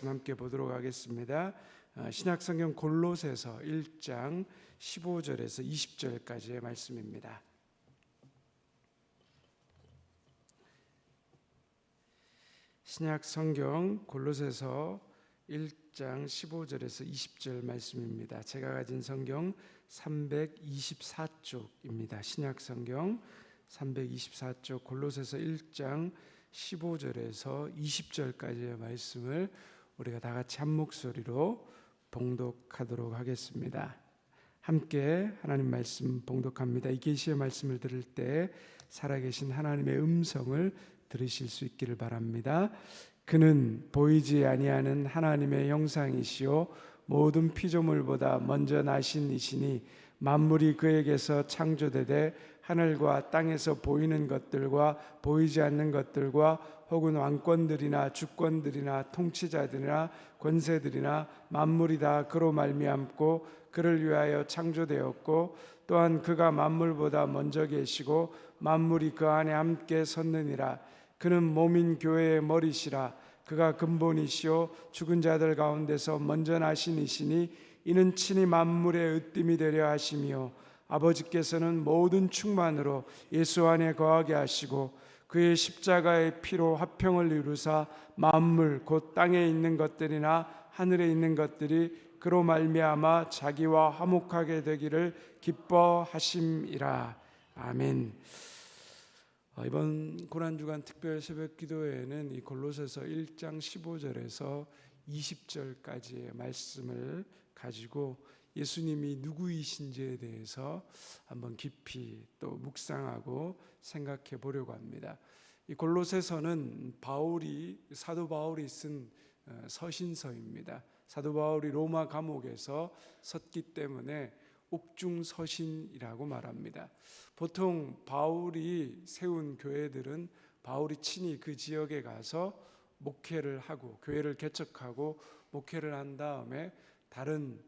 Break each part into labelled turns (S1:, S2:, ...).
S1: 말씀 함께 보도록 하겠습니다. 신약성경 골로새서 1장 15절에서 20절까지의 말씀입니다. 신약성경 골로새서 1장 15절에서 20절 말씀입니다. 제가 가진 성경 324쪽입니다. 신약성경 324쪽 골로새서 1장 15절에서 20절까지의 말씀을 우리가 다 같이 한 목소리로 봉독하도록 하겠습니다. 함께 하나님 말씀 봉독합니다. 이 계시의 말씀을 들을 때 살아계신 하나님의 음성을 들으실 수 있기를 바랍니다. 그는 보이지 아니하는 하나님의 형상이시요 모든 피조물보다 먼저 나신 이시니 만물이 그에게서 창조되되 하늘과 땅에서 보이는 것들과 보이지 않는 것들과 혹은 왕권들이나 주권들이나 통치자들이나 권세들이나 만물이 다 그로 말미암고 그를 위하여 창조되었고 또한 그가 만물보다 먼저 계시고 만물이 그 안에 함께 섰느니라. 그는 몸인 교회의 머리시라. 그가 근본이시요 죽은 자들 가운데서 먼저 나신 이시니 이는 친히 만물의 으뜸이 되려 하심이요 아버지께서는 모든 충만으로 예수 안에 거하게 하시고 그의 십자가의 피로 화평을 이루사 만물 곧 땅에 있는 것들이나 하늘에 있는 것들이 그로 말미암아 자기와 화목하게 되기를 기뻐하심이라. 아멘. 이번 고난주간 특별 새벽 기도회에는 이 골로새서 1장 15절에서 20절까지의 말씀을 가지고 예수님이 누구이신지에 대해서 한번 깊이 또 묵상하고 생각해 보려고 합니다. 이 골로새서는 사도 바울이 쓴 서신서입니다. 사도 바울이 로마 감옥에서 섰기 때문에 옥중서신이라고 말합니다. 보통 바울이 세운 교회들은 바울이 친히 그 지역에 가서 목회를 하고 교회를 개척하고 목회를 한 다음에 다른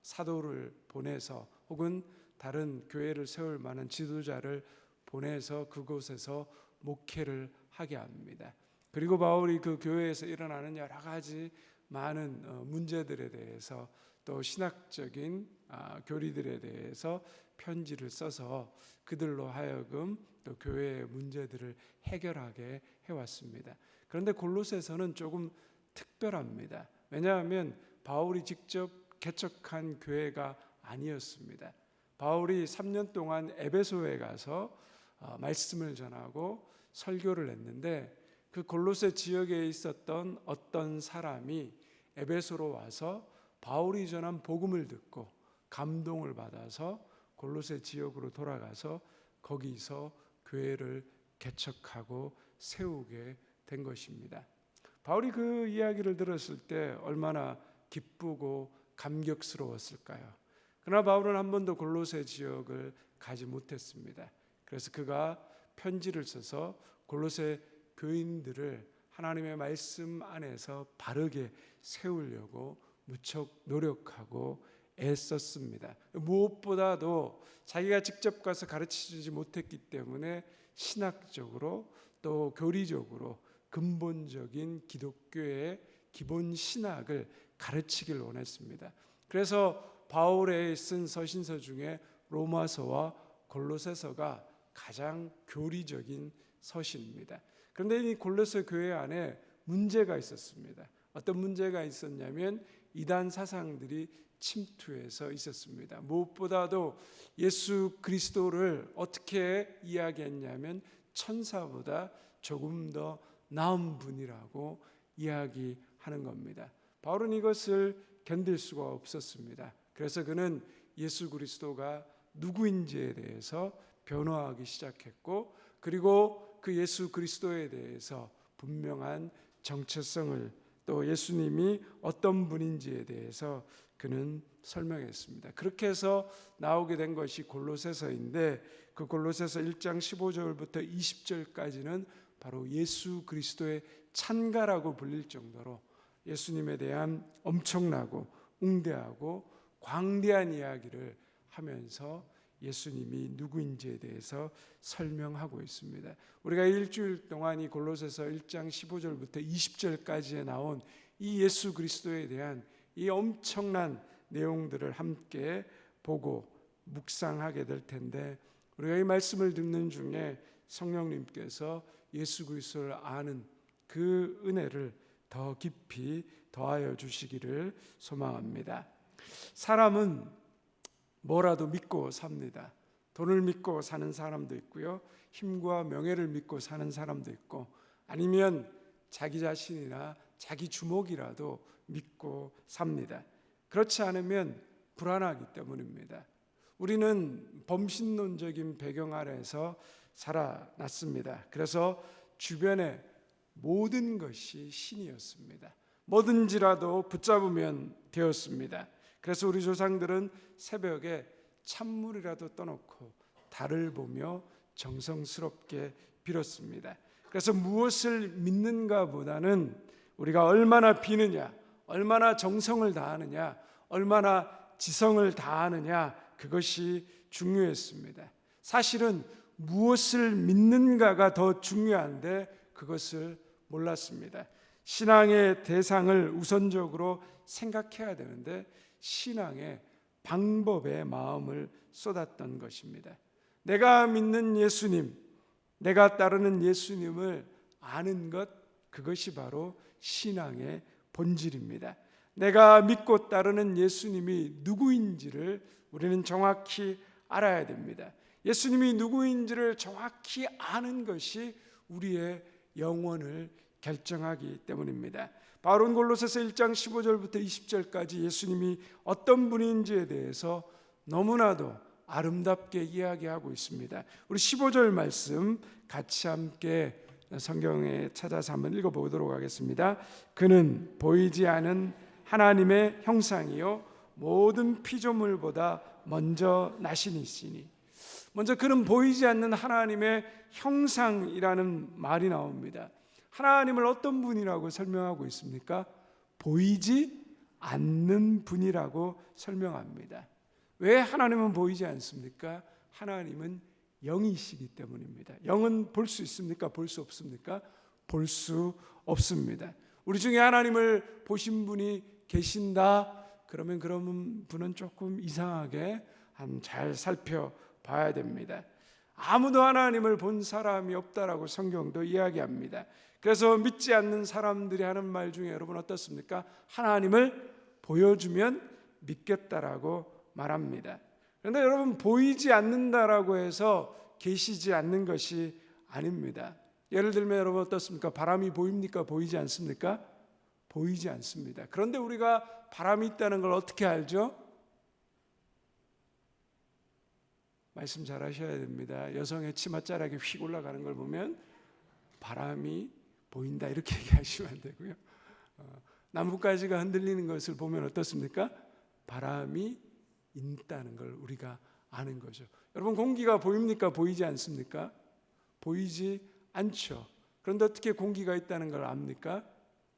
S1: 사도를 보내서 혹은 다른 교회를 세울 만한 지도자를 보내서 그곳에서 목회를 하게 합니다. 그리고 바울이 그 교회에서 일어나는 여러 가지 많은 문제들에 대해서 또 신학적인 교리들에 대해서 편지를 써서 그들로 하여금 또 교회의 문제들을 해결하게 해왔습니다. 그런데 골로새서는 조금 특별합니다. 왜냐하면 바울이 직접 개척한 교회가 아니었습니다. 바울이 3년 동안 에베소에 가서 말씀을 전하고 설교를 했는데 그 골로새 지역에 있었던 어떤 사람이 에베소로 와서 바울이 전한 복음을 듣고 감동을 받아서 골로새 지역으로 돌아가서 거기서 교회를 개척하고 세우게 된 것입니다. 바울이 그 이야기를 들었을 때 얼마나 기쁘고 감격스러웠을까요? 그러나 바울은 한 번도 골로새 지역을 가지 못했습니다. 그래서 그가 편지를 써서 골로새 교인들을 하나님의 말씀 안에서 바르게 세우려고 무척 노력하고 애썼습니다. 무엇보다도 자기가 직접 가서 가르치지 못했기 때문에 신학적으로 또 교리적으로 근본적인 기독교의 기본 신학을 가르치길 원했습니다. 그래서 바울의 쓴 서신서 중에 로마서와 골로새서가 가장 교리적인 서신입니다. 그런데 이 골로새 교회 안에 문제가 있었습니다. 어떤 문제가 있었냐면 이단 사상들이 침투해서 있었습니다. 무엇보다도 예수 그리스도를 어떻게 이야기했냐면 천사보다 조금 더 나은 분이라고 이야기하는 겁니다. 바울은 이것을 견딜 수가 없었습니다. 그래서 그는 예수 그리스도가 누구인지에 대해서 변호하기 시작했고 그리고 그 예수 그리스도에 대해서 분명한 정체성을 또 예수님이 어떤 분인지에 대해서 그는 설명했습니다. 그렇게 해서 나오게 된 것이 골로새서인데 그 골로새서 1장 15절부터 20절까지는 바로 예수 그리스도의 찬가라고 불릴 정도로 예수님에 대한 엄청나고 웅대하고 광대한 이야기를 하면서 예수님이 누구인지에 대해서 설명하고 있습니다. 우리가 일주일 동안 이 골로새서 1장 15절부터 20절까지에 나온 이 예수 그리스도에 대한 이 엄청난 내용들을 함께 보고 묵상하게 될 텐데, 우리가 이 말씀을 듣는 중에 성령님께서 예수 그리스도를 아는 그 은혜를 더 깊이 더하여 주시기를 소망합니다. 사람은 뭐라도 믿고 삽니다. 돈을 믿고 사는 사람도 있고요, 힘과 명예를 믿고 사는 사람도 있고, 아니면 자기 자신이나 자기 주목이라도 믿고 삽니다. 그렇지 않으면 불안하기 때문입니다. 우리는 범신론적인 배경 아래에서 살아났습니다. 그래서 주변의 모든 것이 신이었습니다. 뭐든지라도 붙잡으면 되었습니다. 그래서 우리 조상들은 새벽에 찬물이라도 떠놓고 달을 보며 정성스럽게 빌었습니다. 그래서 무엇을 믿는가 보다는 우리가 얼마나 비느냐, 얼마나 정성을 다하느냐, 얼마나 지성을 다하느냐, 그것이 중요했습니다. 사실은 무엇을 믿는가가 더 중요한데 그것을 몰랐습니다. 신앙의 대상을 우선적으로 생각해야 되는데 신앙의 방법에 마음을 쏟았던 것입니다. 내가 믿는 예수님, 내가 따르는 예수님을 아는 것, 그것이 바로 신앙의 본질입니다. 내가 믿고 따르는 예수님이 누구인지를 우리는 정확히 알아야 됩니다. 예수님이 누구인지를 정확히 아는 것이 우리의 영혼을 결정하기 때문입니다. 바울은 골로새서 1장 15절부터 20절까지 예수님이 어떤 분인지에 대해서 너무나도 아름답게 이야기하고 있습니다. 우리 15절 말씀 같이 함께 성경에 찾아서 한번 읽어보도록 하겠습니다. 그는 보이지 않은 하나님의 형상이요 모든 피조물보다 먼저 나신 이시니. 먼저 그는 보이지 않는 하나님의 형상이라는 말이 나옵니다. 하나님을 어떤 분이라고 설명하고 있습니까? 보이지 않는 분이라고 설명합니다. 왜 하나님은 보이지 않습니까? 하나님은 영이시기 때문입니다. 영은 볼 수 있습니까? 볼 수 없습니까? 볼 수 없습니다. 우리 중에 하나님을 보신 분이 계신다 그러면 그런 분은 조금 이상하게 잘 살펴봐야 됩니다. 아무도 하나님을 본 사람이 없다라고 성경도 이야기합니다. 그래서 믿지 않는 사람들이 하는 말 중에 여러분 어떻습니까? 하나님을 보여주면 믿겠다라고 말합니다. 그런데 여러분, 보이지 않는다라고 해서 계시지 않는 것이 아닙니다. 예를 들면 여러분 어떻습니까? 바람이 보입니까? 보이지 않습니까? 보이지 않습니다. 그런데 우리가 바람이 있다는 걸 어떻게 알죠? 말씀 잘 하셔야 됩니다. 여성의 치맛자락이 휙 올라가는 걸 보면 바람이 보인다 이렇게 얘기하시면 안 되고요. 나뭇가지가 흔들리는 것을 보면 어떻습니까? 바람이 있다는 걸 우리가 아는 거죠. 여러분, 공기가 보입니까? 보이지 않습니까? 보이지 않죠. 그런데 어떻게 공기가 있다는 걸 압니까?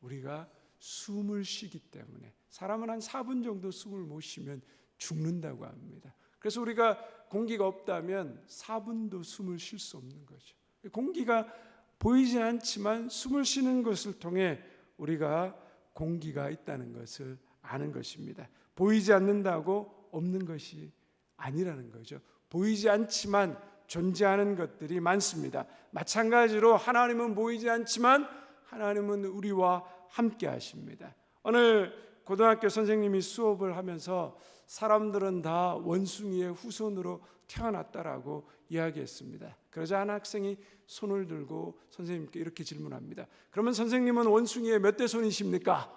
S1: 우리가 숨을 쉬기 때문에. 사람은 한 4분 정도 숨을 못 쉬면 죽는다고 합니다. 그래서 우리가 공기가 없다면 4분도 숨을 쉴 수 없는 거죠. 공기가 보이지 않지만 숨을 쉬는 것을 통해 우리가 공기가 있다는 것을 아는 것입니다. 보이지 않는다고 없는 것이 아니라는 거죠. 보이지 않지만 존재하는 것들이 많습니다. 마찬가지로 하나님은 보이지 않지만 하나님은 우리와 함께 하십니다. 오늘 고등학교 선생님이 수업을 하면서 사람들은 다 원숭이의 후손으로 태어났다라고 이야기했습니다. 그러자 한 학생이 손을 들고 선생님께 이렇게 질문합니다. 그러면 선생님은 원숭이의 몇 대 손이십니까?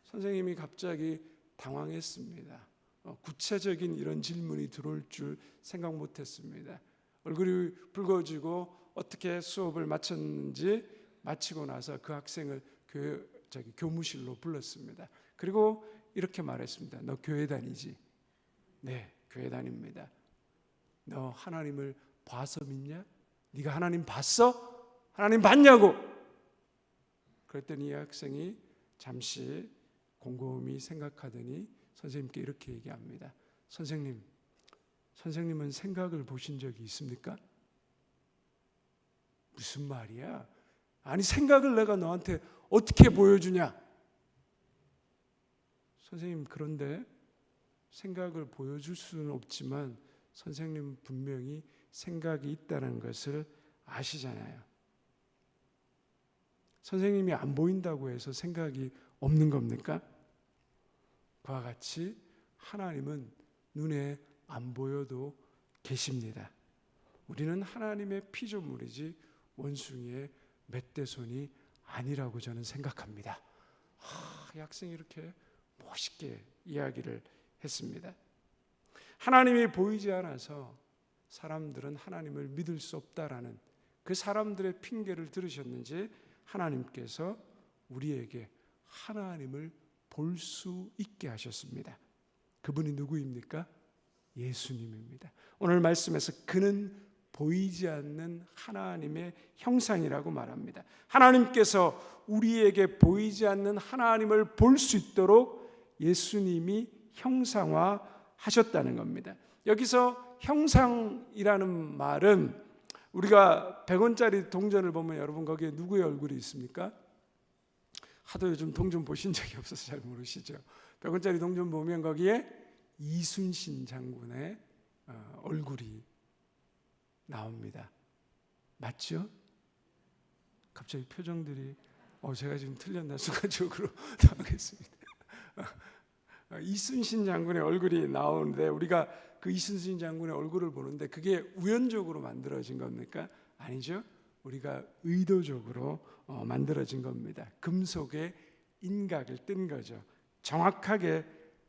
S1: 선생님이 갑자기 당황했습니다. 구체적인 이런 질문이 들어올 줄 생각 못했습니다. 얼굴이 붉어지고 어떻게 수업을 마쳤는지 마치고 나서 그 학생을 교무실로 불렀습니다. 그리고 이렇게 말했습니다. 너 교회 다니지? 네, 교회 다닙니다. 너 하나님을 봐서 믿냐? 네가 하나님 봤어? 하나님 봤냐고? 그랬더니 이 학생이 잠시 곰곰이 생각하더니 선생님께 이렇게 얘기합니다. 선생님은 생각을 보신 적이 있습니까? 무슨 말이야? 아니 생각을 내가 너한테 어떻게 보여주냐? 선생님, 그런데 생각을 보여줄 수는 없지만 선생님 분명히 생각이 있다는 것을 아시잖아요. 선생님이 안 보인다고 해서 생각이 없는 겁니까? 그와 같이 하나님은 눈에 안 보여도 계십니다. 우리는 하나님의 피조물이지 원숭이의 멧돼손이 아니라고 저는 생각합니다. 이 학생이 이렇게 멋있게 이야기를 했습니다. 하나님이 보이지 않아서 사람들은 하나님을 믿을 수 없다라는 그 사람들의 핑계를 들으셨는지 하나님께서 우리에게 하나님을 볼 수 있게 하셨습니다. 그분이 누구입니까? 예수님입니다. 오늘 말씀에서 그는 보이지 않는 하나님의 형상이라고 말합니다. 하나님께서 우리에게 보이지 않는 하나님을 볼 수 있도록 예수님이 형상화하셨다는 겁니다. 여기서 형상이라는 말은 우리가 100원짜리 동전을 보면 여러분 거기에 누구의 얼굴이 있습니까? 하도 요즘 동전 보신 적이 없어서 잘 모르시죠. 100원짜리 동전 보면 거기에 이순신 장군의 얼굴이 나옵니다. 맞죠? 갑자기 표정들이 제가 지금 틀렸나 순간적으로 당하겠습니다. 이순신 장군의 얼굴이 나오는데 우리가 그 이순신 장군의 얼굴을 보는데 그게 우연적으로 만들어진 겁니까? 아니죠. 우리가 의도적으로 만들어진 겁니다. 금속에 인각을 뜬 거죠. 정확하게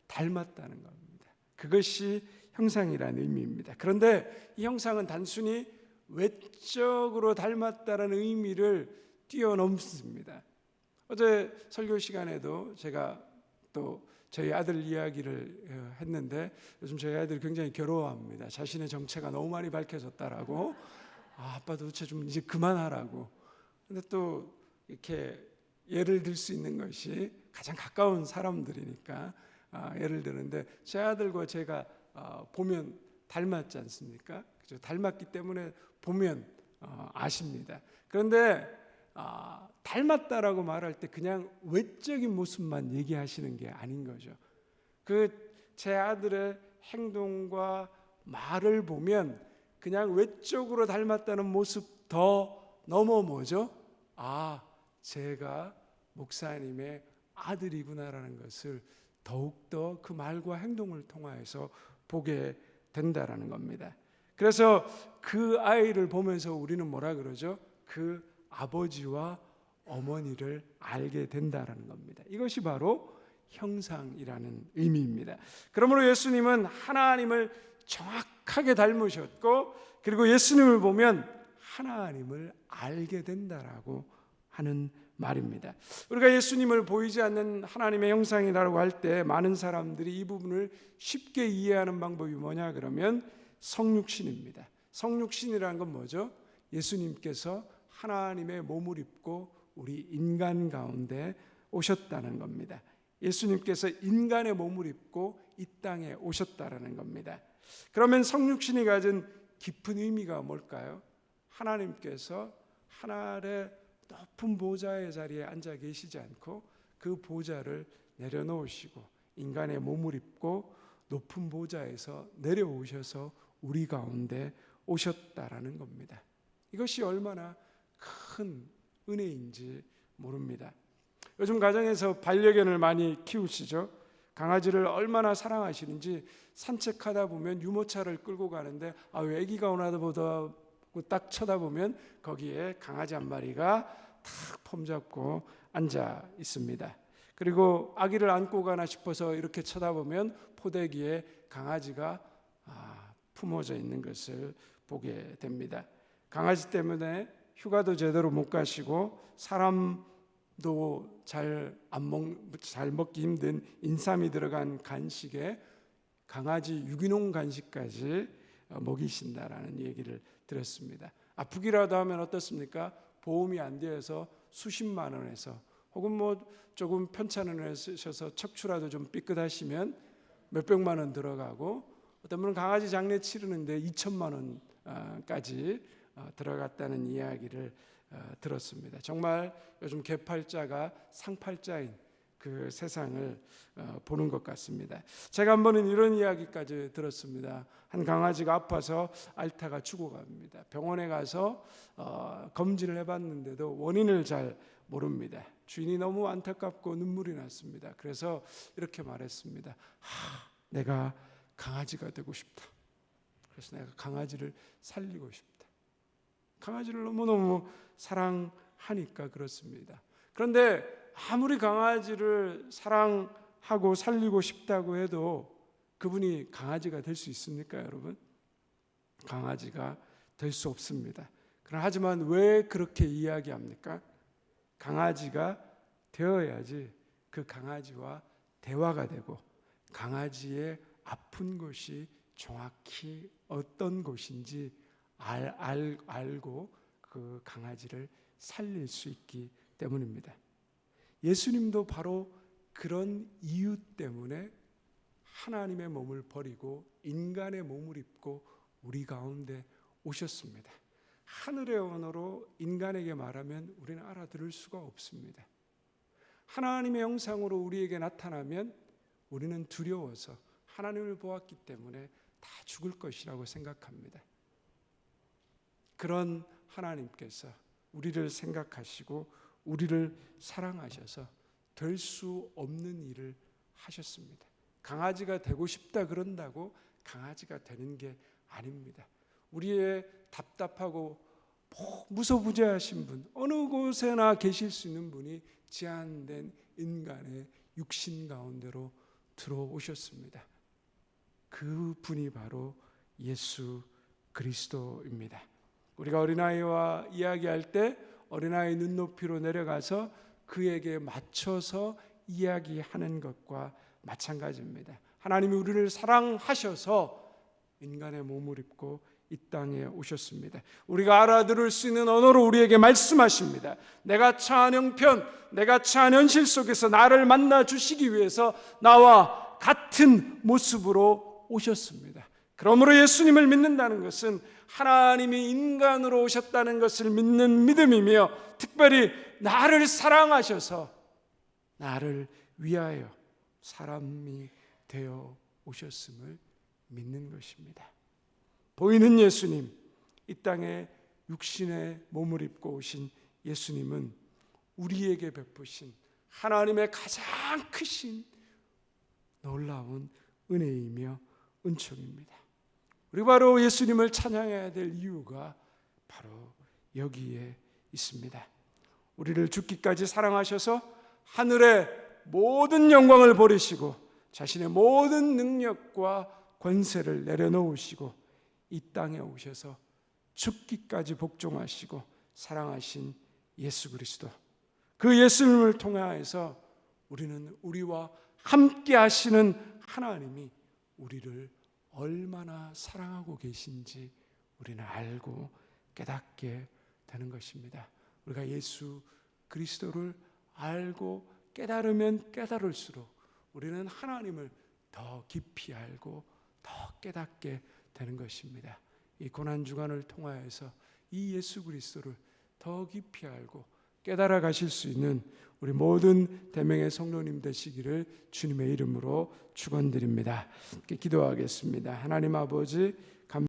S1: 닮았다는 겁니다. 그것이 형상이라는 의미입니다. 그런데 이 형상은 단순히 외적으로 닮았다는 의미를 뛰어넘습니다. 어제 설교 시간에도 제가 또 저희 아들 이야기를 했는데 요즘 저희 아들이 굉장히 괴로워합니다. 자신의 정체가 너무 많이 밝혀졌다라고. 아빠 도대체 좀 이제 그만하라고. 근데 또 이렇게 예를 들 수 있는 것이 가장 가까운 사람들이니까 예를 드는데 제 아들과 제가 보면 닮았지 않습니까? 그죠? 닮았기 때문에 보면 아십니다. 그런데 닮았다라고 말할 때 그냥 외적인 모습만 얘기하시는 게 아닌 거죠. 그 제 아들의 행동과 말을 보면 그냥 외적으로 닮았다는 모습 더 넘어 뭐죠? 제가 목사님의 아들이구나라는 것을 더욱더 그 말과 행동을 통하여서 보게 된다라는 겁니다. 그래서 그 아이를 보면서 우리는 뭐라 그러죠? 그 아버지와 어머니를 알게 된다라는 겁니다. 이것이 바로 형상이라는 의미입니다. 그러므로 예수님은 하나님을 정확하게 닮으셨고 그리고 예수님을 보면 하나님을 알게 된다라고 하는 말입니다. 우리가 예수님을 보이지 않는 하나님의 형상이라고 할 때 많은 사람들이 이 부분을 쉽게 이해하는 방법이 뭐냐 그러면 성육신입니다. 성육신이라는 건 뭐죠? 예수님께서 하나님의 몸을 입고 우리 인간 가운데 오셨다는 겁니다. 예수님께서 인간의 몸을 입고 이 땅에 오셨다는 겁니다. 그러면 성육신이 가진 깊은 의미가 뭘까요? 하나님께서 하늘의 높은 보좌의 자리에 앉아 계시지 않고 그 보좌를 내려놓으시고 인간의 몸을 입고 높은 보좌에서 내려오셔서 우리 가운데 오셨다라는 겁니다. 이것이 얼마나 큰 은혜인지 모릅니다. 요즘 가정에서 반려견을 많이 키우시죠? 강아지를 얼마나 사랑하시는지 산책하다 보면 유모차를 끌고 가는데 왜 아기가 오나 보다 딱 쳐다보면 거기에 강아지 한 마리가 탁 폼잡고 앉아 있습니다. 그리고 아기를 안고 가나 싶어서 이렇게 쳐다보면 포대기에 강아지가 품어져 있는 것을 보게 됩니다. 강아지 때문에 휴가도 제대로 못 가시고 사람도 잘 먹기 힘든 인삼이 들어간 간식에 강아지 유기농 간식까지 먹이신다라는 얘기를 들었습니다. 아프기라도 하면 어떻습니까? 보험이 안 되어서 수십만 원에서 혹은 뭐 조금 편찮은 회셔서 척추라도 좀 삐끗하시면 몇백만 원 들어가고 어떤 분은 강아지 장례 치르는데 2천만 원까지 들어갔다는 이야기를 들었습니다. 정말 요즘 개팔자가 상팔자인 그 세상을 보는 것 같습니다. 제가 한 번은 이런 이야기까지 들었습니다. 한 강아지가 아파서 앓다가 죽어갑니다. 병원에 가서 검진을 해봤는데도 원인을 잘 모릅니다. 주인이 너무 안타깝고 눈물이 났습니다. 그래서 이렇게 말했습니다. 내가 강아지가 되고 싶다. 그래서 내가 강아지를 살리고 싶다. 강아지를 너무너무 사랑하니까 그렇습니다. 그런데 아무리 강아지를 사랑하고 살리고 싶다고 해도 그분이 강아지가 될 수 있습니까, 여러분? 강아지가 될 수 없습니다. 하지만 왜 그렇게 이야기합니까? 강아지가 되어야지 그 강아지와 대화가 되고 강아지의 아픈 곳이 정확히 어떤 곳인지 알고 그 강아지를 살릴 수 있기 때문입니다. 예수님도 바로 그런 이유 때문에 하나님의 몸을 버리고 인간의 몸을 입고 우리 가운데 오셨습니다. 하늘의 언어로 인간에게 말하면 우리는 알아들을 수가 없습니다. 하나님의 형상으로 우리에게 나타나면 우리는 두려워서 하나님을 보았기 때문에 다 죽을 것이라고 생각합니다. 그런 하나님께서 우리를 생각하시고 우리를 사랑하셔서 될 수 없는 일을 하셨습니다. 강아지가 되고 싶다 그런다고 강아지가 되는 게 아닙니다. 우리의 답답하고 무소부재하신 분, 어느 곳에나 계실 수 있는 분이 제한된 인간의 육신 가운데로 들어오셨습니다. 그 분이 바로 예수 그리스도입니다. 우리가 어린아이와 이야기할 때 어린아이 눈높이로 내려가서 그에게 맞춰서 이야기하는 것과 마찬가지입니다. 하나님이 우리를 사랑하셔서 인간의 몸을 입고 이 땅에 오셨습니다. 우리가 알아들을 수 있는 언어로 우리에게 말씀하십니다. 내가 처한 형편, 내가 처한 현실 속에서 나를 만나 주시기 위해서 나와 같은 모습으로 오셨습니다. 그러므로 예수님을 믿는다는 것은 하나님이 인간으로 오셨다는 것을 믿는 믿음이며, 특별히 나를 사랑하셔서 나를 위하여 사람이 되어 오셨음을 믿는 것입니다. 보이는 예수님, 이 땅에 육신의 몸을 입고 오신 예수님은 우리에게 베푸신 하나님의 가장 크신 놀라운 은혜이며 은총입니다. 우리 바로 예수님을 찬양해야 될 이유가 바로 여기에 있습니다. 우리를 죽기까지 사랑하셔서 하늘의 모든 영광을 버리시고 자신의 모든 능력과 권세를 내려놓으시고 이 땅에 오셔서 죽기까지 복종하시고 사랑하신 예수 그리스도, 그 예수님을 통하여서 우리는 우리와 함께 하시는 하나님이 우리를 얼마나 사랑하고 계신지 우리는 알고 깨닫게 되는 것입니다. 우리가 예수 그리스도를 알고 깨달으면 깨달을수록 우리는 하나님을 더 깊이 알고 더 깨닫게 되는 것입니다. 이 고난주간을 통하여서 이 예수 그리스도를 더 깊이 알고 깨달아 가실 수 있는 우리 모든 대명의 성도님 되시기를 주님의 이름으로 축원드립니다. 기도하겠습니다. 하나님 아버지,